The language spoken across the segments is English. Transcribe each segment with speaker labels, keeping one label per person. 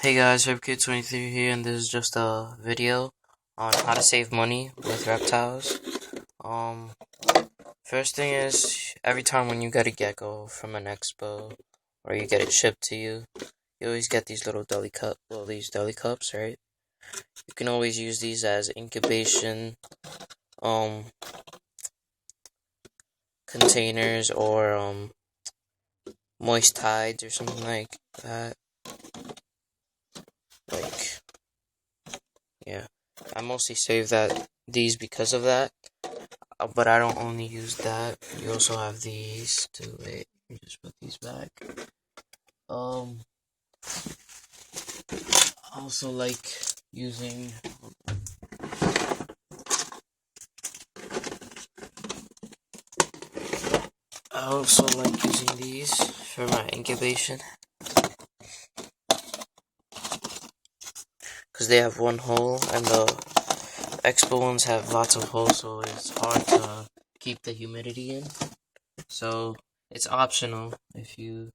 Speaker 1: Hey guys, HerpKid23 here, and this is just a video on how to save money with reptiles. Um, First thing is, every time when you get a gecko from an expo, or you get it shipped to you, you always get these little these deli cups, right? You can always use these as incubation, um, containers, or, moist hides, or something like that. Like, yeah. I mostly save these because of that. But I don't only use that. You also have these too. Wait, let me just put these back. I also like using these for my incubation because they have one hole, and the Expo ones have lots of holes, so it's hard to keep the humidity in. So it's optional if you're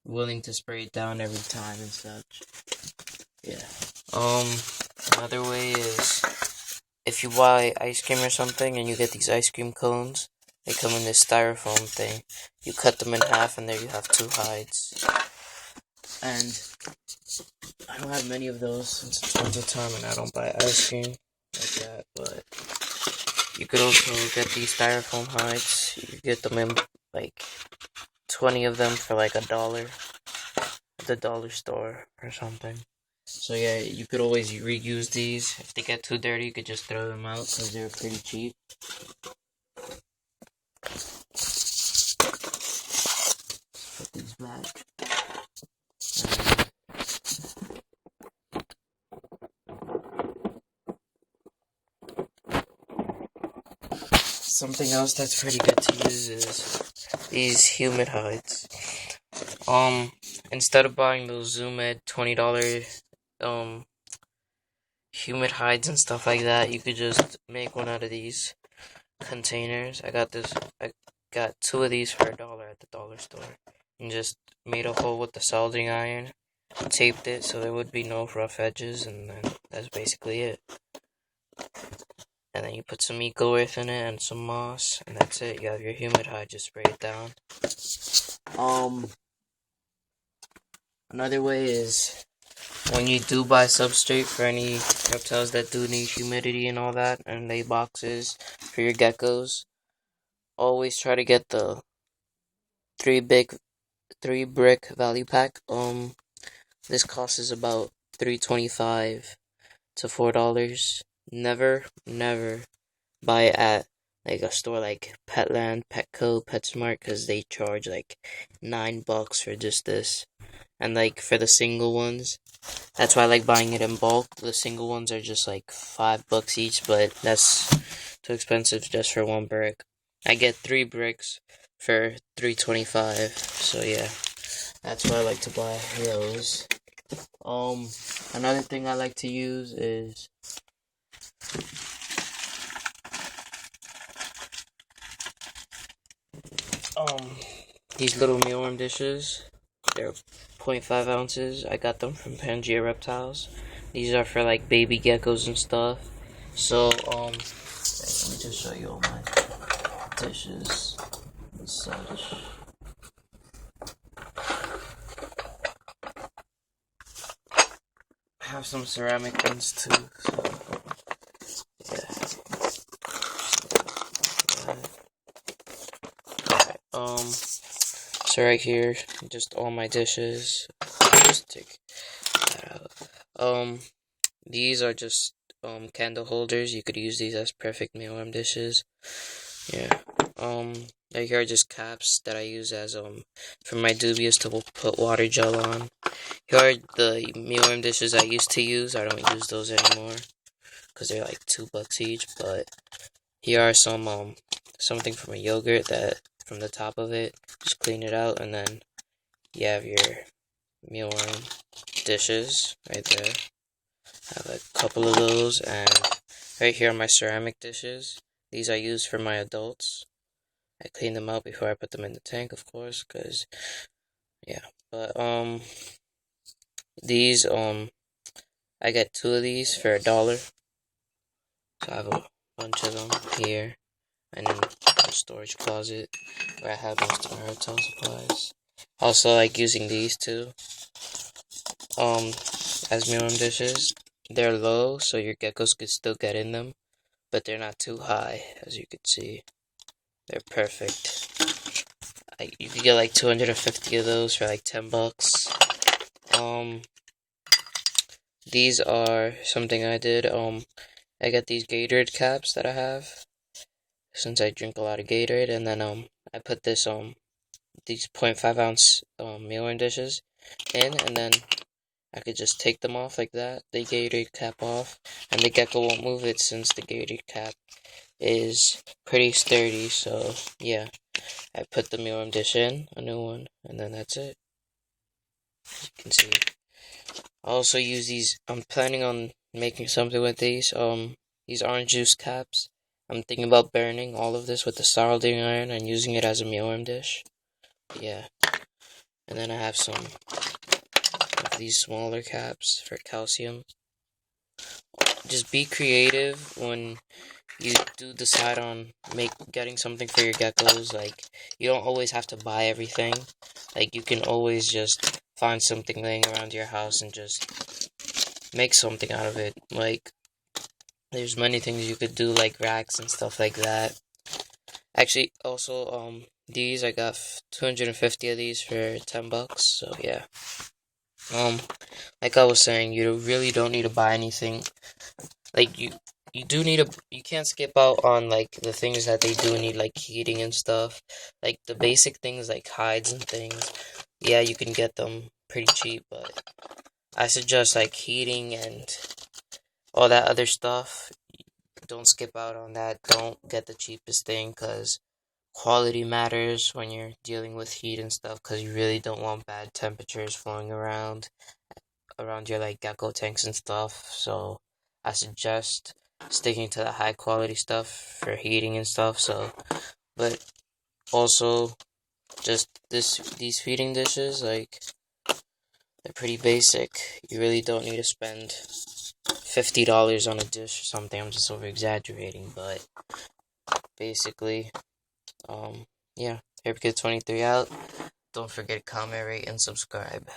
Speaker 1: willing to spray it down every time and such. Yeah. Another way is if you buy ice cream or something and you get these ice cream cones, they come in this styrofoam thing. You cut them in half and there you have 2 hides. And I don't have many of those since it's winter time and I don't buy ice cream like that, but you could also get these styrofoam hides. You get them in like 20 of them for like $1 at the dollar store or something. So yeah, you could always reuse these. If they get too dirty, you could just throw them out because they're pretty cheap. Put these back. Something else that's pretty good to use is these humid hides. Instead of buying those Zoom Ed $20 humid hides and stuff like that, you could just make one out of these containers. I got 2 of these for $1 at the dollar store, and just made a hole with the soldering iron, taped it so there would be no rough edges, and then that's basically it. And then you put some eco earth in it and some moss, and that's it. You have your humid hide. Just spray it down. Another way is when you do buy substrate for any reptiles that do need humidity and all that, and lay boxes for your geckos, always try to get the 3 brick value pack. This costs about $3.25 to $4. Never buy it at like a store like Petland, Petco, PetSmart, because they charge like $9 for just this. And like for the single ones, that's why I like buying it in bulk. The single ones are just like $5 each, but that's too expensive just for 1 brick. I get 3 bricks for $3.25. So yeah, that's why I like to buy those. Another thing I like to use is these little mealworm dishes. They're 0.5 ounces. I got them from Pangea Reptiles. These are for like baby geckos and stuff. So let me just show you all my dishes and such. I have some ceramic ones too. So, yeah. Alright, so right here, just all my dishes. Just take that out. These are just candle holders. You could use these as perfect mealworm dishes. Yeah. Right here are just caps that I use as for my dubious to put water gel on. Here are the mealworm dishes I used to use. I don't use those anymore because they're like $2 each. But here are some something from a yogurt that from the top of it. Just clean it out, and then you have your mealworm dishes right there. I have a couple of those, and right here are my ceramic dishes. These I use for my adults. I clean them out before I put them in the tank, of course, because, yeah. But, these, I get 2 of these for $1. So I have a bunch of them here, and in the storage closet where I have most of my reptile supplies. Also, like using these too, as meal dishes. They're low, so your geckos could still get in them, but they're not too high, as you can see. They're perfect. You could get like 250 of those for like $10. These are something I did. I got these Gatorade caps that I have, since I drink a lot of Gatorade, and then I put this these 0.5 ounce meal dishes in, and then I could just take them off like that, the Gatorade cap off, and the gecko won't move it since the Gatorade cap is pretty sturdy. So yeah, I put the meal dish in, a new one, and then that's it. As you can see, I also use these. I'm planning on making something with these orange juice caps. I'm thinking about burning all of this with the soldering iron and using it as a mealworm dish. Yeah. And then I have some of these smaller caps for calcium. Just be creative when you do decide on getting something for your geckos. Like, you don't always have to buy everything. Like, you can always just find something laying around your house and just make something out of it. Like, there's many things you could do, like racks and stuff like that. Actually, also, these, I got 250 of these for $10, so yeah. Like I was saying, you really don't need to buy anything. Like, you do need you can't skip out on, like, the things that they do need, like heating and stuff. Like, the basic things, like hides and things. Yeah, you can get them pretty cheap, but I suggest, like, heating and all that other stuff. Don't skip out on that. Don't get the cheapest thing, because quality matters when you're dealing with heat and stuff, because you really don't want bad temperatures flowing around your, like, gecko tanks and stuff. So I suggest sticking to the high quality stuff for heating and stuff. So, but also, just these feeding dishes, like, they're pretty basic. You really don't need to spend $50 on a dish or something. I'm just over exaggerating, but basically, yeah. HerpKid23 out. Don't forget to comment, rate, and subscribe.